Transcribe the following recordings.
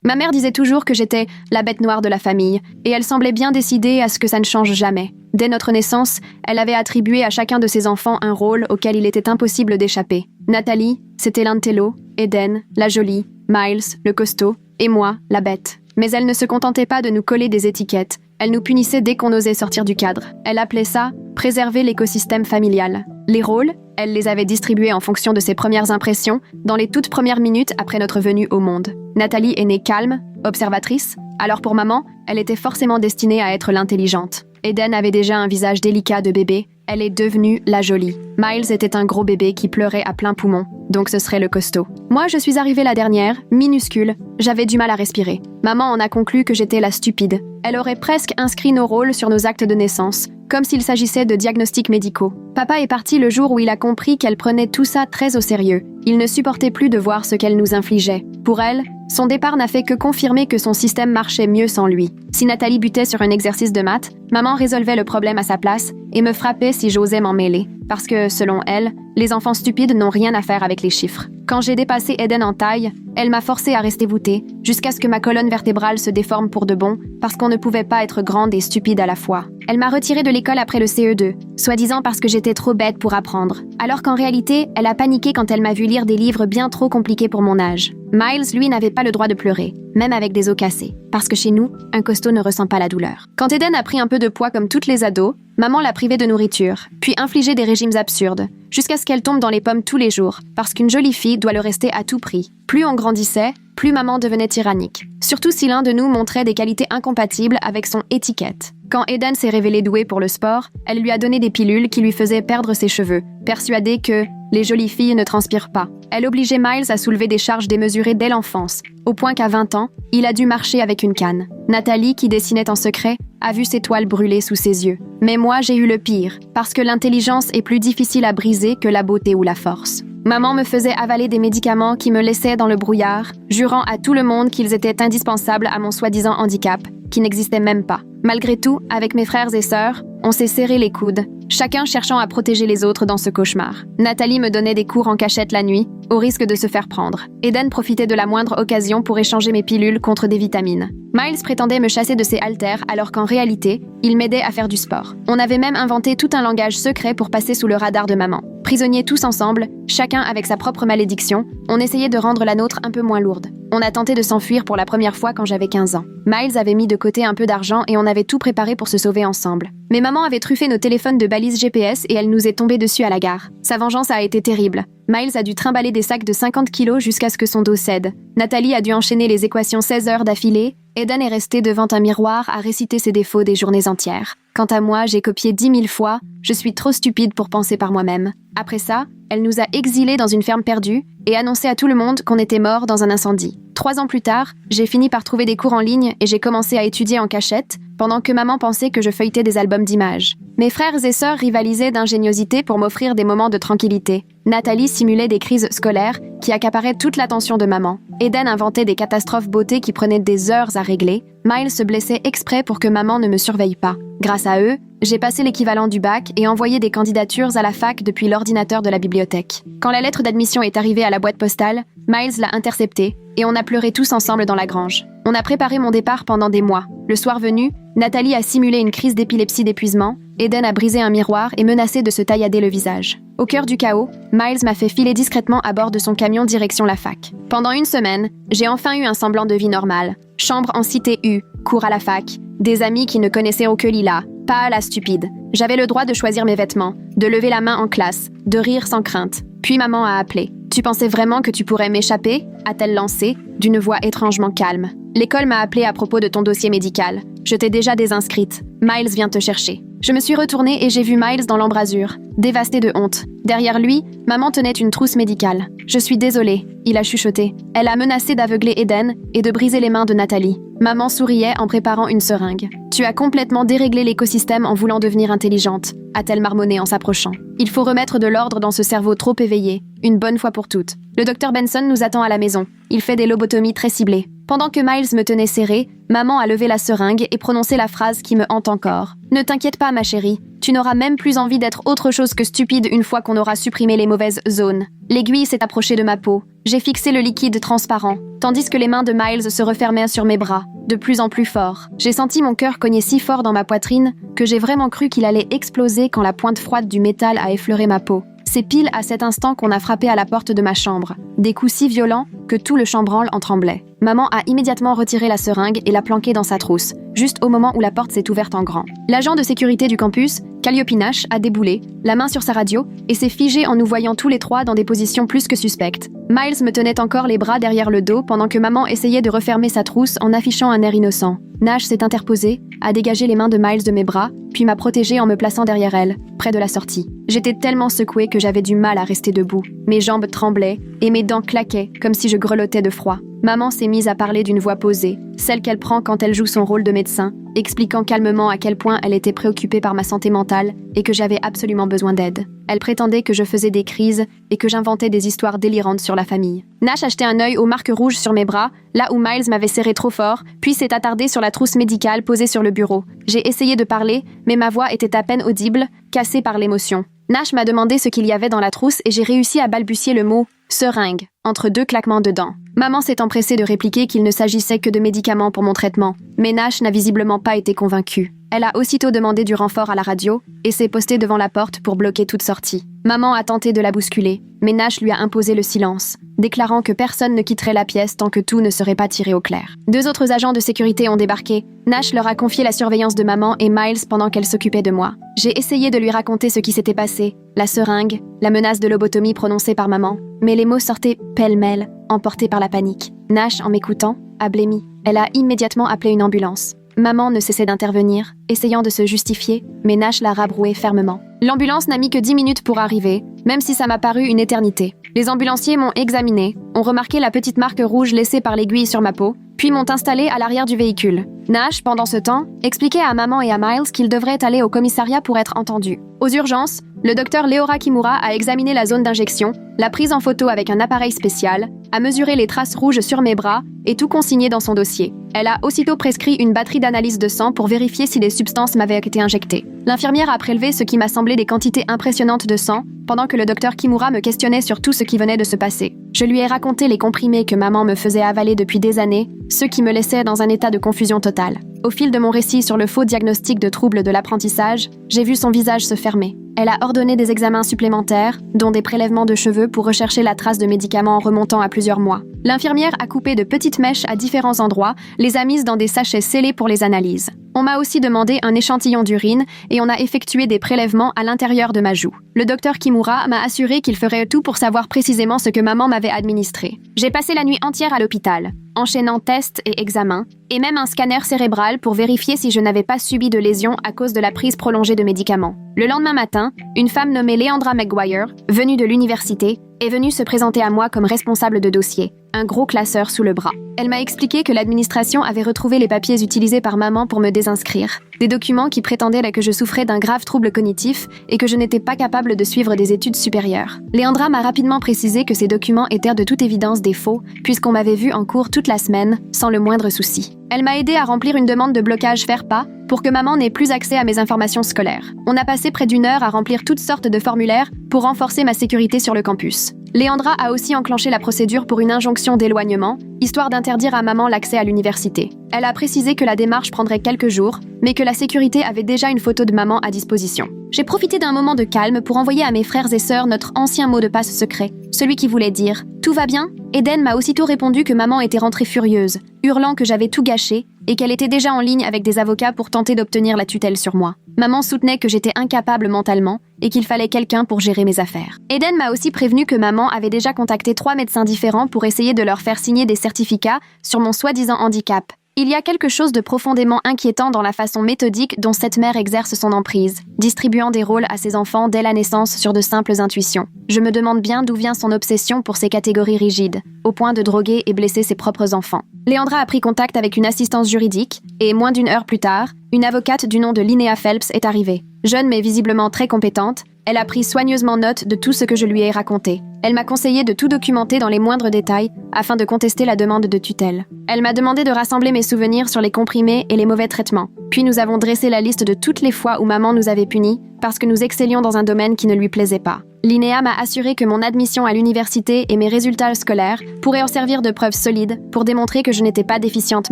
Ma mère disait toujours que j'étais la bête noire de la famille, et elle semblait bien décidée à ce que ça ne change jamais. Dès notre naissance, elle avait attribué à chacun de ses enfants un rôle auquel il était impossible d'échapper. Nathalie, c'était l'intello, Eden, la jolie, Miles, le costaud, et moi, la bête. Mais elle ne se contentait pas de nous coller des étiquettes. Elle nous punissait dès qu'on osait sortir du cadre. Elle appelait ça « préserver l'écosystème familial ». Les rôles, elle les avait distribués en fonction de ses premières impressions dans les toutes premières minutes après notre venue au monde. Nathalie est née calme, observatrice, alors pour maman, elle était forcément destinée à être l'intelligente. Eden avait déjà un visage délicat de bébé, elle est devenue la jolie. Miles était un gros bébé qui pleurait à plein poumon, donc ce serait le costaud. Moi, je suis arrivée la dernière, minuscule, j'avais du mal à respirer. Maman en a conclu que j'étais la stupide. Elle aurait presque inscrit nos rôles sur nos actes de naissance, comme s'il s'agissait de diagnostics médicaux. Papa est parti le jour où il a compris qu'elle prenait tout ça très au sérieux. Il ne supportait plus de voir ce qu'elle nous infligeait. Pour elle, son départ n'a fait que confirmer que son système marchait mieux sans lui. Si Nathalie butait sur un exercice de maths, maman résolvait le problème à sa place et me frappait si j'osais m'en mêler. Parce que, selon elle, les enfants stupides n'ont rien à faire avec les chiffres. Quand j'ai dépassé Eden en taille, elle m'a forcée à rester voûtée, jusqu'à ce que ma colonne vertébrale se déforme pour de bon, parce qu'on ne pouvait pas être grande et stupide à la fois. Elle m'a retirée de l'école après le CE2, soi-disant parce que j'étais trop bête pour apprendre. Alors qu'en réalité, elle a paniqué quand elle m'a vu lire des livres bien trop compliqués pour mon âge. Miles, lui, n'avait pas le droit de pleurer, même avec des os cassés, parce que chez nous, un costaud ne ressent pas la douleur. Quand Eden a pris un peu de poids comme toutes les ados, maman l'a privée de nourriture, puis infligé des régimes absurdes, jusqu'à ce qu'elle tombe dans les pommes tous les jours, parce qu'une jolie fille doit le rester à tout prix. Plus on grandissait, plus maman devenait tyrannique. Surtout si l'un de nous montrait des qualités incompatibles avec son étiquette. Quand Eden s'est révélée douée pour le sport, elle lui a donné des pilules qui lui faisaient perdre ses cheveux, persuadée que les jolies filles ne transpirent pas. Elle obligeait Miles à soulever des charges démesurées dès l'enfance, au point qu'à 20 ans, il a dû marcher avec une canne. Nathalie, qui dessinait en secret, a vu ses toiles brûler sous ses yeux. Mais moi, j'ai eu le pire, parce que l'intelligence est plus difficile à briser que la beauté ou la force. Maman me faisait avaler des médicaments qui me laissaient dans le brouillard, jurant à tout le monde qu'ils étaient indispensables à mon soi-disant handicap, qui n'existait même pas. Malgré tout, avec mes frères et sœurs, on s'est serré les coudes, chacun cherchant à protéger les autres dans ce cauchemar. Nathalie me donnait des cours en cachette la nuit, au risque de se faire prendre. Eden profitait de la moindre occasion pour échanger mes pilules contre des vitamines. Miles prétendait me chasser de ses haltères alors qu'en réalité, il m'aidait à faire du sport. On avait même inventé tout un langage secret pour passer sous le radar de maman. Prisonniers tous ensemble, chacun avec sa propre malédiction, on essayait de rendre la nôtre un peu moins lourde. On a tenté de s'enfuir pour la première fois quand j'avais 15 ans. Miles avait mis de côté un peu d'argent et on avait tout préparé pour se sauver ensemble. Mais maman avait truffé nos téléphones de balises GPS et elle nous est tombée dessus à la gare. Sa vengeance a été terrible. Miles a dû trimballer des sacs de 50 kilos jusqu'à ce que son dos cède. Nathalie a dû enchaîner les équations 16 heures d'affilée. Eden est resté devant un miroir à réciter ses défauts des journées entières. Quant à moi, j'ai copié 10 000 fois. Je suis trop stupide pour penser par moi-même. Après ça, elle nous a exilés dans une ferme perdue et annoncé à tout le monde qu'on était morts dans un incendie. 3 ans plus tard, j'ai fini par trouver des cours en ligne et j'ai commencé à étudier en cachette, pendant que maman pensait que je feuilletais des albums d'images. Mes frères et sœurs rivalisaient d'ingéniosité pour m'offrir des moments de tranquillité. Nathalie simulait des crises scolaires qui accaparaient toute l'attention de maman. Eden inventait des catastrophes beauté qui prenaient des heures à régler. Miles se blessait exprès pour que maman ne me surveille pas. Grâce à eux, j'ai passé l'équivalent du bac et envoyé des candidatures à la fac depuis l'ordinateur de la bibliothèque. Quand la lettre d'admission est arrivée à la boîte postale, Miles l'a interceptée et on a pleuré tous ensemble dans la grange. On a préparé mon départ pendant des mois. Le soir venu, Nathalie a simulé une crise d'épilepsie d'épuisement, Eden a brisé un miroir et menacé de se taillader le visage. Au cœur du chaos, Miles m'a fait filer discrètement à bord de son camion direction la fac. Pendant une semaine, j'ai enfin eu un semblant de vie normale. Chambre en cité U, cours à la fac, des amis qui ne connaissaient aucun Lila, pas la stupide. J'avais le droit de choisir mes vêtements, de lever la main en classe, de rire sans crainte. Puis maman a appelé. « Tu pensais vraiment que tu pourrais m'échapper ?» a-t-elle lancé, d'une voix étrangement calme. « L'école m'a appelé à propos de ton dossier médical. Je t'ai déjà désinscrite. Miles vient te chercher. » Je me suis retournée et j'ai vu Miles dans l'embrasure, dévasté de honte. Derrière lui, maman tenait une trousse médicale. « Je suis désolée », il a chuchoté. Elle a menacé d'aveugler Eden et de briser les mains de Nathalie. Maman souriait en préparant une seringue. « Tu as complètement déréglé l'écosystème en voulant devenir intelligente », a-t-elle marmonné en s'approchant. « Il faut remettre de l'ordre dans ce cerveau trop éveillé, une bonne fois pour toutes. Le docteur Benson nous attend à la maison. Il fait des lobotomies très ciblées. » Pendant que Miles me tenait serré, maman a levé la seringue et prononcé la phrase qui me hante encore. « Ne t'inquiète pas, ma chérie. Tu n'auras même plus envie d'être autre chose que stupide une fois qu'on aura supprimé les mauvaises zones. » L'aiguille s'est approchée de ma peau. J'ai fixé le liquide transparent, tandis que les mains de Miles se refermaient sur mes bras, de plus en plus fort. J'ai senti mon cœur cogner si fort dans ma poitrine que j'ai vraiment cru qu'il allait exploser quand la pointe froide du métal a effleuré ma peau. C'est pile à cet instant qu'on a frappé à la porte de ma chambre. Des coups si violents que tout le chambranle en tremblait. Maman a immédiatement retiré la seringue et l'a planquée dans sa trousse, juste au moment où la porte s'est ouverte en grand. L'agent de sécurité du campus, Calliope Nash, a déboulé, la main sur sa radio, et s'est figé en nous voyant tous les trois dans des positions plus que suspectes. Miles me tenait encore les bras derrière le dos pendant que maman essayait de refermer sa trousse en affichant un air innocent. Nash s'est interposé, a dégagé les mains de Miles de mes bras, puis m'a protégée en me plaçant derrière elle, près de la sortie. J'étais tellement secouée que j'avais du mal à rester debout. Mes jambes tremblaient et mes dents claquaient comme si je grelottais de froid. Maman s'est mise à parler d'une voix posée, celle qu'elle prend quand elle joue son rôle de médecin, expliquant calmement à quel point elle était préoccupée par ma santé mentale et que j'avais absolument besoin d'aide. Elle prétendait que je faisais des crises et que j'inventais des histoires délirantes sur la famille. Nash a jeté un œil aux marques rouges sur mes bras, là où Miles m'avait serré trop fort, puis s'est attardé sur la trousse médicale posée sur le bureau. J'ai essayé de parler, mais ma voix était à peine audible, cassée par l'émotion. Nash m'a demandé ce qu'il y avait dans la trousse et j'ai réussi à balbutier le mot « seringue » entre deux claquements de dents. Maman s'est empressée de répliquer qu'il ne s'agissait que de médicaments pour mon traitement, mais Nash n'a visiblement pas été convaincue. Elle a aussitôt demandé du renfort à la radio et s'est postée devant la porte pour bloquer toute sortie. Maman a tenté de la bousculer, mais Nash lui a imposé le silence, déclarant que personne ne quitterait la pièce tant que tout ne serait pas tiré au clair. 2 autres agents de sécurité ont débarqué. Nash leur a confié la surveillance de maman et Miles pendant qu'elle s'occupait de moi. J'ai essayé de lui raconter ce qui s'était passé, la seringue, la menace de lobotomie prononcée par maman, mais les mots sortaient pêle-mêle, emportés par la panique. Nash, en m'écoutant, a blêmi. Elle a immédiatement appelé une ambulance. Maman ne cessait d'intervenir, essayant de se justifier, mais Nash l'a rabroué fermement. L'ambulance n'a mis que 10 minutes pour arriver, même si ça m'a paru une éternité. Les ambulanciers m'ont examiné, ont remarqué la petite marque rouge laissée par l'aiguille sur ma peau, puis m'ont installé à l'arrière du véhicule. Nash, pendant ce temps, expliquait à maman et à Miles qu'ils devraient aller au commissariat pour être entendus. Aux urgences, le docteur Leora Kimura a examiné la zone d'injection, l'a prise en photo avec un appareil spécial, a mesuré les traces rouges sur mes bras et tout consigné dans son dossier. Elle a aussitôt prescrit une batterie d'analyse de sang pour vérifier si des substances m'avaient été injectées. L'infirmière a prélevé ce qui m'a semblé des quantités impressionnantes de sang, pendant que le docteur Kimura me questionnait sur tout ce qui venait de se passer. Je lui ai raconté les comprimés que maman me faisait avaler depuis des années, ceux qui me laissaient dans un état de confusion totale. Au fil de mon récit sur le faux diagnostic de troubles de l'apprentissage, j'ai vu son visage se fermer. Elle a ordonné des examens supplémentaires, dont des prélèvements de cheveux pour rechercher la trace de médicaments remontant à plusieurs mois. L'infirmière a coupé de petites mèches à différents endroits, les a mises dans des sachets scellés pour les analyses. On m'a aussi demandé un échantillon d'urine et on a effectué des prélèvements à l'intérieur de ma joue. Le docteur Kimura m'a assuré qu'il ferait tout pour savoir précisément ce que maman m'avait administré. J'ai passé la nuit entière à l'hôpital, enchaînant tests et examens, et même un scanner cérébral pour vérifier si je n'avais pas subi de lésions à cause de la prise prolongée de médicaments. Le lendemain matin, une femme nommée Leandra McGuire, venue de l'université, est venue se présenter à moi comme responsable de dossier, un gros classeur sous le bras. Elle m'a expliqué que l'administration avait retrouvé les papiers utilisés par maman pour me désinscrire, des documents qui prétendaient que je souffrais d'un grave trouble cognitif et que je n'étais pas capable de suivre des études supérieures. Leandra m'a rapidement précisé que ces documents étaient de toute évidence des faux, puisqu'on m'avait vu en cours toute la semaine, sans le moindre souci. Elle m'a aidé à remplir une demande de blocage FERPA pour que maman n'ait plus accès à mes informations scolaires. On a passé près d'1 heure à remplir toutes sortes de formulaires pour renforcer ma sécurité sur le campus. Leandra a aussi enclenché la procédure pour une injonction d'éloignement, histoire d'interdire à maman l'accès à l'université. Elle a précisé que la démarche prendrait quelques jours, mais que la sécurité avait déjà une photo de maman à disposition. J'ai profité d'un moment de calme pour envoyer à mes frères et sœurs notre ancien mot de passe secret, celui qui voulait dire « Tout va bien ?» Eden m'a aussitôt répondu que maman était rentrée furieuse, hurlant que j'avais tout gâché et qu'elle était déjà en ligne avec des avocats pour tenter d'obtenir la tutelle sur moi. Maman soutenait que j'étais incapable mentalement et qu'il fallait quelqu'un pour gérer mes affaires. Eden m'a aussi prévenu que maman avait déjà contacté 3 médecins différents pour essayer de leur faire signer des certificats sur mon soi-disant handicap. Il y a quelque chose de profondément inquiétant dans la façon méthodique dont cette mère exerce son emprise, distribuant des rôles à ses enfants dès la naissance sur de simples intuitions. Je me demande bien d'où vient son obsession pour ces catégories rigides, au point de droguer et blesser ses propres enfants. Leandra a pris contact avec une assistance juridique, et moins d'1 heure plus tard, une avocate du nom de Linnea Phelps est arrivée. Jeune mais visiblement très compétente, elle a pris soigneusement note de tout ce que je lui ai raconté, Elle m'a conseillé de tout documenter dans les moindres détails afin de contester la demande de tutelle. Elle m'a demandé de rassembler mes souvenirs sur les comprimés et les mauvais traitements. Puis nous avons dressé la liste de toutes les fois où maman nous avait punis parce que nous excellions dans un domaine qui ne lui plaisait pas. Linnea m'a assuré que mon admission à l'université et mes résultats scolaires pourraient en servir de preuves solides pour démontrer que je n'étais pas déficiente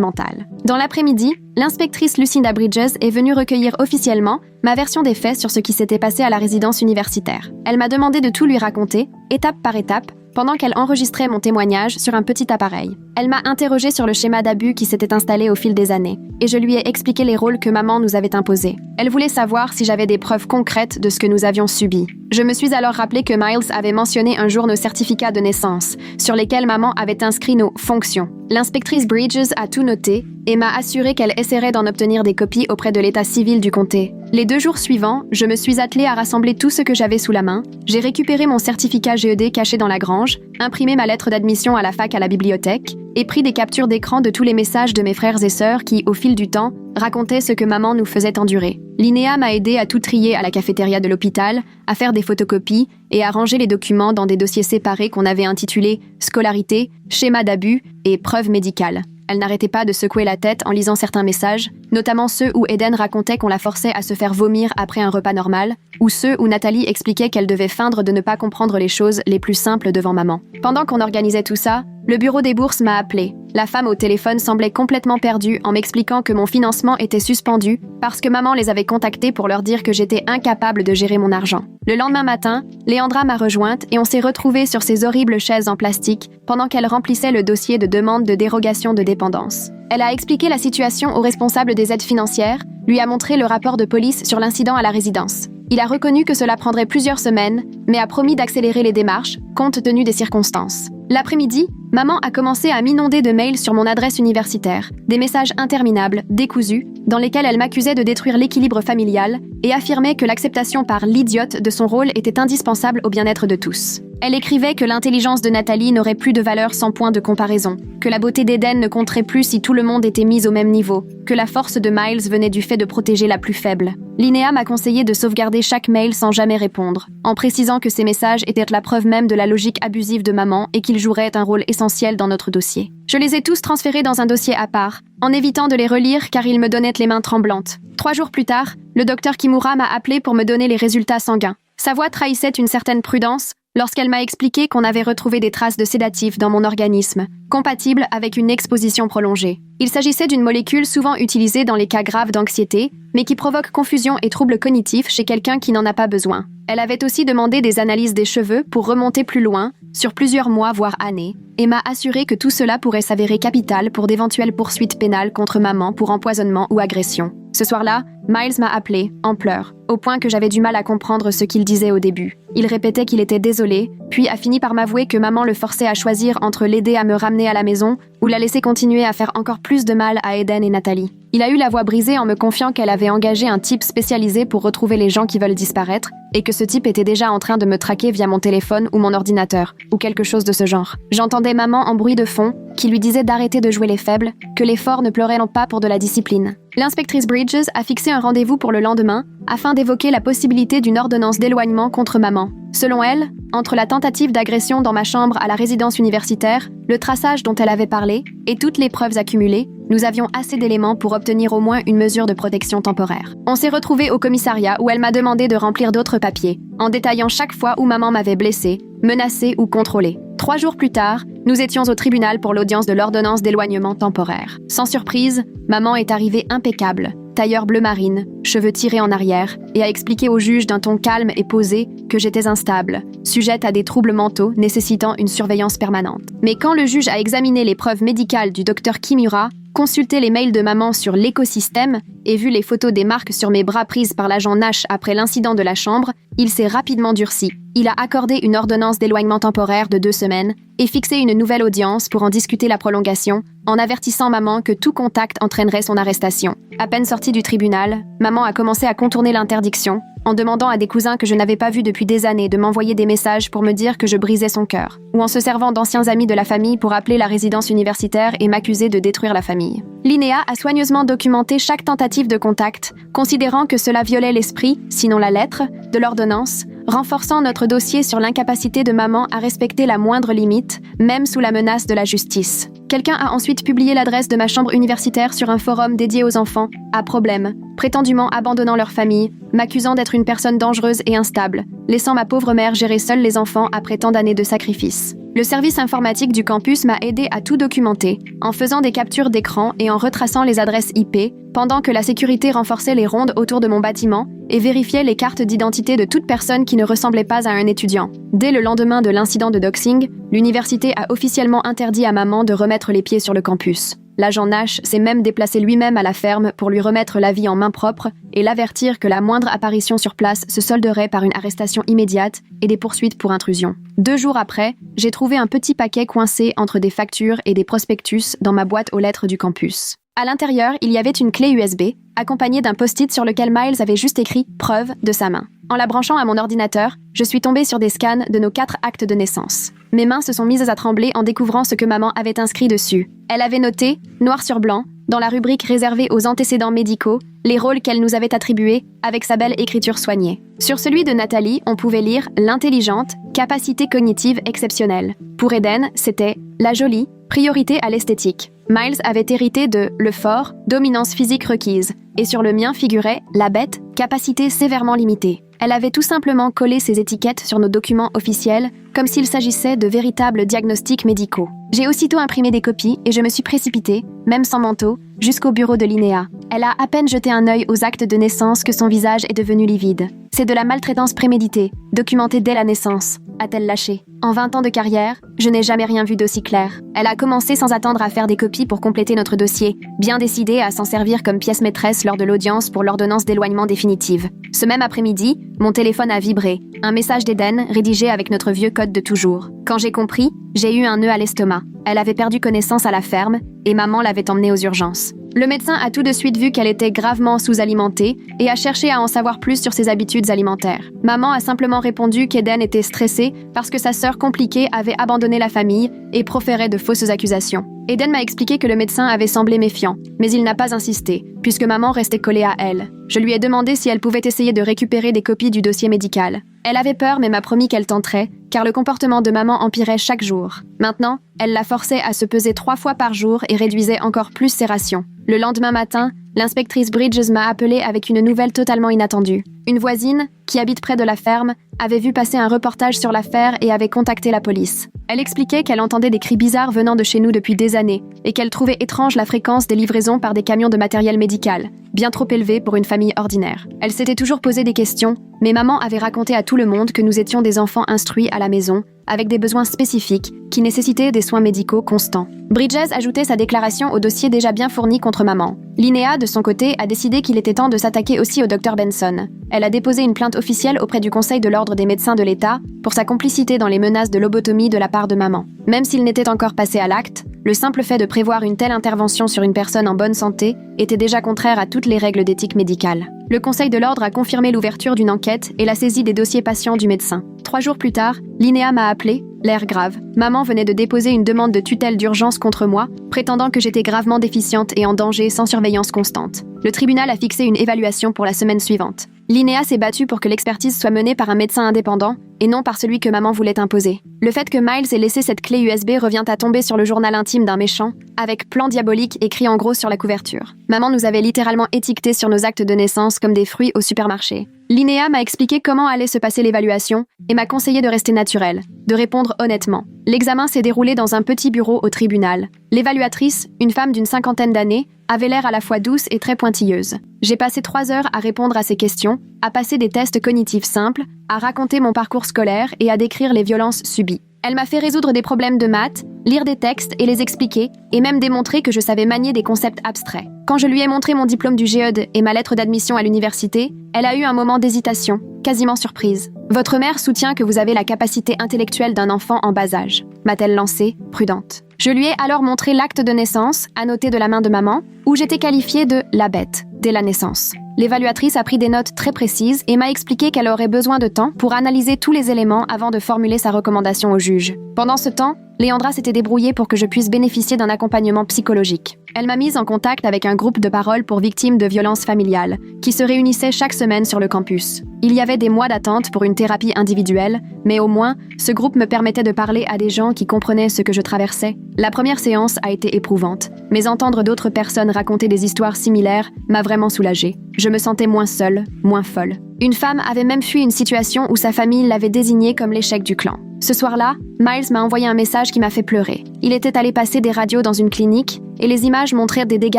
mentale. Dans l'après-midi, l'inspectrice Lucinda Bridges est venue recueillir officiellement ma version des faits sur ce qui s'était passé à la résidence universitaire. Elle m'a demandé de tout lui raconter, étape par étape, pendant qu'elle enregistrait mon témoignage sur un petit appareil. Elle m'a interrogée sur le schéma d'abus qui s'était installé au fil des années, et je lui ai expliqué les rôles que maman nous avait imposés. Elle voulait savoir si j'avais des preuves concrètes de ce que nous avions subi. Je me suis alors rappelé que Miles avait mentionné un jour nos certificats de naissance, sur lesquels maman avait inscrit nos fonctions. L'inspectrice Bridges a tout noté et m'a assuré qu'elle essaierait d'en obtenir des copies auprès de l'état civil du comté. Les 2 jours suivants, je me suis attelée à rassembler tout ce que j'avais sous la main. J'ai récupéré mon certificat GED caché dans la grange, imprimé ma lettre d'admission à la fac à la bibliothèque et pris des captures d'écran de tous les messages de mes frères et sœurs qui, au fil du temps, racontaient ce que maman nous faisait endurer. Linnea m'a aidé à tout trier à la cafétéria de l'hôpital, à faire des photocopies et à ranger les documents dans des dossiers séparés qu'on avait intitulés « Scolarité »,« Schéma d'abus » et « Preuves médicales ». Elle n'arrêtait pas de secouer la tête en lisant certains messages, notamment ceux où Eden racontait qu'on la forçait à se faire vomir après un repas normal, ou ceux où Nathalie expliquait qu'elle devait feindre de ne pas comprendre les choses les plus simples devant maman. Pendant qu'on organisait tout ça, le bureau des bourses m'a appelé. La femme au téléphone semblait complètement perdue en m'expliquant que mon financement était suspendu parce que maman les avait contactés pour leur dire que j'étais incapable de gérer mon argent. Le lendemain matin, Léandra m'a rejointe et on s'est retrouvés sur ces horribles chaises en plastique pendant qu'elle remplissait le dossier de demande de dérogation de dépendance. Elle a expliqué la situation au responsable des aides financières, lui a montré le rapport de police sur l'incident à la résidence. Il a reconnu que cela prendrait plusieurs semaines, mais a promis d'accélérer les démarches, compte tenu des circonstances. L'après-midi, maman a commencé à m'inonder de mails sur mon adresse universitaire, des messages interminables, décousus, dans lesquels elle m'accusait de détruire l'équilibre familial et affirmait que l'acceptation par l'idiote de son rôle était indispensable au bien-être de tous. Elle écrivait que l'intelligence de Nathalie n'aurait plus de valeur sans point de comparaison, que la beauté d'Eden ne compterait plus si tout le monde était mis au même niveau, que la force de Miles venait du fait de protéger la plus faible. Linnea m'a conseillé de sauvegarder chaque mail sans jamais répondre, en précisant que ces messages étaient la preuve même de la logique abusive de maman et qu'ils joueraient un rôle essentiel dans notre dossier. Je les ai tous transférés dans un dossier à part, en évitant de les relire car ils me donnaient les mains tremblantes. 3 jours plus tard, le docteur Kimura m'a appelé pour me donner les résultats sanguins. Sa voix trahissait une certaine prudence lorsqu'elle m'a expliqué qu'on avait retrouvé des traces de sédatifs dans mon organisme, compatibles avec une exposition prolongée. Il s'agissait d'une molécule souvent utilisée dans les cas graves d'anxiété, mais qui provoque confusion et troubles cognitifs chez quelqu'un qui n'en a pas besoin. Elle avait aussi demandé des analyses des cheveux pour remonter plus loin, sur plusieurs mois voire années, et m'a assuré que tout cela pourrait s'avérer capital pour d'éventuelles poursuites pénales contre maman pour empoisonnement ou agression. Ce soir-là, Miles m'a appelé, en pleurs, au point que j'avais du mal à comprendre ce qu'il disait au début. Il répétait qu'il était désolé, puis a fini par m'avouer que maman le forçait à choisir entre l'aider à me ramener à la maison ou la laisser continuer à faire encore plus de mal à Eden et Nathalie. Il a eu la voix brisée en me confiant qu'elle avait engagé un type spécialisé pour retrouver les gens qui veulent disparaître et que ce type était déjà en train de me traquer via mon téléphone ou mon ordinateur, ou quelque chose de ce genre. J'entendais maman en bruit de fond qui lui disait d'arrêter de jouer les faibles, que les forts ne pleuraient pas pour de la discipline. L'inspectrice Bridges a fixé un rendez-vous pour le lendemain afin d'évoquer la possibilité d'une ordonnance d'éloignement contre maman. Selon elle, entre la tentative d'agression dans ma chambre à la résidence universitaire, le traçage dont elle avait parlé et toutes les preuves accumulées, nous avions assez d'éléments pour obtenir au moins une mesure de protection temporaire. On s'est retrouvés au commissariat où elle m'a demandé de remplir d'autres papiers, en détaillant chaque fois où maman m'avait blessée, menacée ou contrôlée. 3 jours plus tard, nous étions au tribunal pour l'audience de l'ordonnance d'éloignement temporaire. Sans surprise, maman est arrivée impeccable, tailleur bleu marine, cheveux tirés en arrière, et a expliqué au juge d'un ton calme et posé que j'étais instable, sujette à des troubles mentaux nécessitant une surveillance permanente. Mais quand le juge a examiné les preuves médicales du docteur Kimura, consulté les mails de maman sur l'écosystème et vu les photos des marques sur mes bras prises par l'agent Nash après l'incident de la chambre, il s'est rapidement durci. Il a accordé une ordonnance d'éloignement temporaire de 2 semaines et fixé une nouvelle audience pour en discuter la prolongation, en avertissant maman que tout contact entraînerait son arrestation. À peine sortie du tribunal, maman a commencé à contourner l'interdiction, en demandant à des cousins que je n'avais pas vus depuis des années de m'envoyer des messages pour me dire que je brisais son cœur, ou en se servant d'anciens amis de la famille pour appeler la résidence universitaire et m'accuser de détruire la famille. Linnea a soigneusement documenté chaque tentative de contact, considérant que cela violait l'esprit, sinon la lettre, de l'ordonnance, renforçant notre dossier sur l'incapacité de maman à respecter la moindre limite, même sous la menace de la justice. Quelqu'un a ensuite publié l'adresse de ma chambre universitaire sur un forum dédié aux enfants à problème, prétendument abandonnant leur famille, m'accusant d'être une personne dangereuse et instable, laissant ma pauvre mère gérer seule les enfants après tant d'années de sacrifices. Le service informatique du campus m'a aidé à tout documenter, en faisant des captures d'écran et en retraçant les adresses IP, pendant que la sécurité renforçait les rondes autour de mon bâtiment et vérifiait les cartes d'identité de toute personne qui ne ressemblait pas à un étudiant. Dès le lendemain de l'incident de doxing, l'université a officiellement interdit à maman de remettre les pieds sur le campus. L'agent Nash s'est même déplacé lui-même à la ferme pour lui remettre la vie en main propre et l'avertir que la moindre apparition sur place se solderait par une arrestation immédiate et des poursuites pour intrusion. 2 jours après, j'ai trouvé un petit paquet coincé entre des factures et des prospectus dans ma boîte aux lettres du campus. À l'intérieur, il y avait une clé USB, accompagnée d'un post-it sur lequel Miles avait juste écrit « Preuve » de sa main. En la branchant à mon ordinateur, je suis tombée sur des scans de nos 4 actes de naissance. Mes mains se sont mises à trembler en découvrant ce que maman avait inscrit dessus. Elle avait noté, noir sur blanc, dans la rubrique réservée aux antécédents médicaux, les rôles qu'elle nous avait attribués avec sa belle écriture soignée. Sur celui de Nathalie, on pouvait lire « l'intelligente, capacité cognitive exceptionnelle ». Pour Eden, c'était « la jolie, priorité à l'esthétique ». Miles avait hérité de « le fort, dominance physique requise ». Et sur le mien figurait « la bête, capacité sévèrement limitée ». Elle avait tout simplement collé ces étiquettes sur nos documents officiels, comme s'il s'agissait de véritables diagnostics médicaux. J'ai aussitôt imprimé des copies et je me suis précipitée, même sans manteau, jusqu'au bureau de Linnea. Elle a à peine jeté un œil aux actes de naissance que son visage est devenu livide. C'est de la maltraitance préméditée, documentée dès la naissance, a-t-elle lâché. En 20 ans de carrière, je n'ai jamais rien vu d'aussi clair. Elle a commencé sans attendre à faire des copies pour compléter notre dossier, bien décidée à s'en servir comme pièce maîtresse lors de l'audience pour l'ordonnance d'éloignement définitive. Ce même après-midi, mon téléphone a vibré, un message d'Eden rédigé avec notre vieux code de toujours. Quand j'ai compris, j'ai eu un nœud à l'estomac. Elle avait perdu connaissance à la ferme et maman l'avait emmenée aux urgences. Le médecin a tout de suite vu qu'elle était gravement sous-alimentée et a cherché à en savoir plus sur ses habitudes alimentaires. Maman a simplement répondu qu'Eden était stressée parce que sa sœur compliquée avait abandonné la famille et proférait de fausses accusations. Eden m'a expliqué que le médecin avait semblé méfiant, mais il n'a pas insisté, puisque maman restait collée à elle. Je lui ai demandé si elle pouvait essayer de récupérer des copies du dossier médical. Elle avait peur mais m'a promis qu'elle tenterait, car le comportement de maman empirait chaque jour. Maintenant, elle la forçait à se peser 3 fois par jour et réduisait encore plus ses rations. Le lendemain matin, l'inspectrice Bridges m'a appelée avec une nouvelle totalement inattendue. Une voisine, qui habite près de la ferme, avait vu passer un reportage sur l'affaire et avait contacté la police. Elle expliquait qu'elle entendait des cris bizarres venant de chez nous depuis des années et qu'elle trouvait étrange la fréquence des livraisons par des camions de matériel médical, bien trop élevée pour une famille ordinaire. Elle s'était toujours posé des questions, mais maman avait raconté à tout le monde que nous étions des enfants instruits à la maison, avec des besoins spécifiques qui nécessitaient des soins médicaux constants. Bridges ajoutait sa déclaration au dossier déjà bien fourni contre maman. Linnea, de son côté, a décidé qu'il était temps de s'attaquer aussi au Dr Benson. Elle a déposé une plainte officielle auprès du Conseil de l'Ordre des médecins de l'État pour sa complicité dans les menaces de lobotomie de la part de maman. Même s'il n'était encore passé à l'acte, le simple fait de prévoir une telle intervention sur une personne en bonne santé était déjà contraire à toutes les règles d'éthique médicale. Le Conseil de l'Ordre a confirmé l'ouverture d'une enquête et la saisie des dossiers patients du médecin. 3 jours plus tard, Linnea m'a appelé, l'air grave. Maman venait de déposer une demande de tutelle d'urgence contre moi, prétendant que j'étais gravement déficiente et en danger sans surveillance constante. Le tribunal a fixé une évaluation pour la semaine suivante. Linnea s'est battue pour que l'expertise soit menée par un médecin indépendant et non par celui que maman voulait imposer. Le fait que Miles ait laissé cette clé USB revient à tomber sur le journal intime d'un méchant, avec plan diabolique écrit en gros sur la couverture. Maman nous avait littéralement étiquetés sur nos actes de naissance comme des fruits au supermarché. Linnea m'a expliqué comment allait se passer l'évaluation et m'a conseillé de rester naturelle, de répondre honnêtement. L'examen s'est déroulé dans un petit bureau au tribunal. L'évaluatrice, une femme d'une 50aine d'années, avait l'air à la fois douce et très pointilleuse. J'ai passé 3 heures à répondre à ses questions, à passer des tests cognitifs simples, à raconter mon parcours scolaire et à décrire les violences subies. Elle m'a fait résoudre des problèmes de maths, lire des textes et les expliquer, et même démontrer que je savais manier des concepts abstraits. Quand je lui ai montré mon diplôme du GED et ma lettre d'admission à l'université, elle a eu un moment d'hésitation, quasiment surprise. « Votre mère soutient que vous avez la capacité intellectuelle d'un enfant en bas âge », m'a-t-elle lancée, prudente. Je lui ai alors montré l'acte de naissance, annoté de la main de maman, où j'étais qualifiée de « la bête ». dès la naissance. L'évaluatrice a pris des notes très précises et m'a expliqué qu'elle aurait besoin de temps pour analyser tous les éléments avant de formuler sa recommandation au juge. Pendant ce temps, Léandra s'était débrouillée pour que je puisse bénéficier d'un accompagnement psychologique. Elle m'a mise en contact avec un groupe de parole pour victimes de violences familiales, qui se réunissait chaque semaine sur le campus. Il y avait des mois d'attente pour une thérapie individuelle, mais au moins, ce groupe me permettait de parler à des gens qui comprenaient ce que je traversais. La première séance a été éprouvante, mais entendre d'autres personnes raconter des histoires similaires m'a vraiment soulagée. Je me sentais moins seule, moins folle. Une femme avait même fui une situation où sa famille l'avait désignée comme l'échec du clan. Ce soir-là, Miles m'a envoyé un message qui m'a fait pleurer. Il était allé passer des radios dans une clinique et les images montraient des dégâts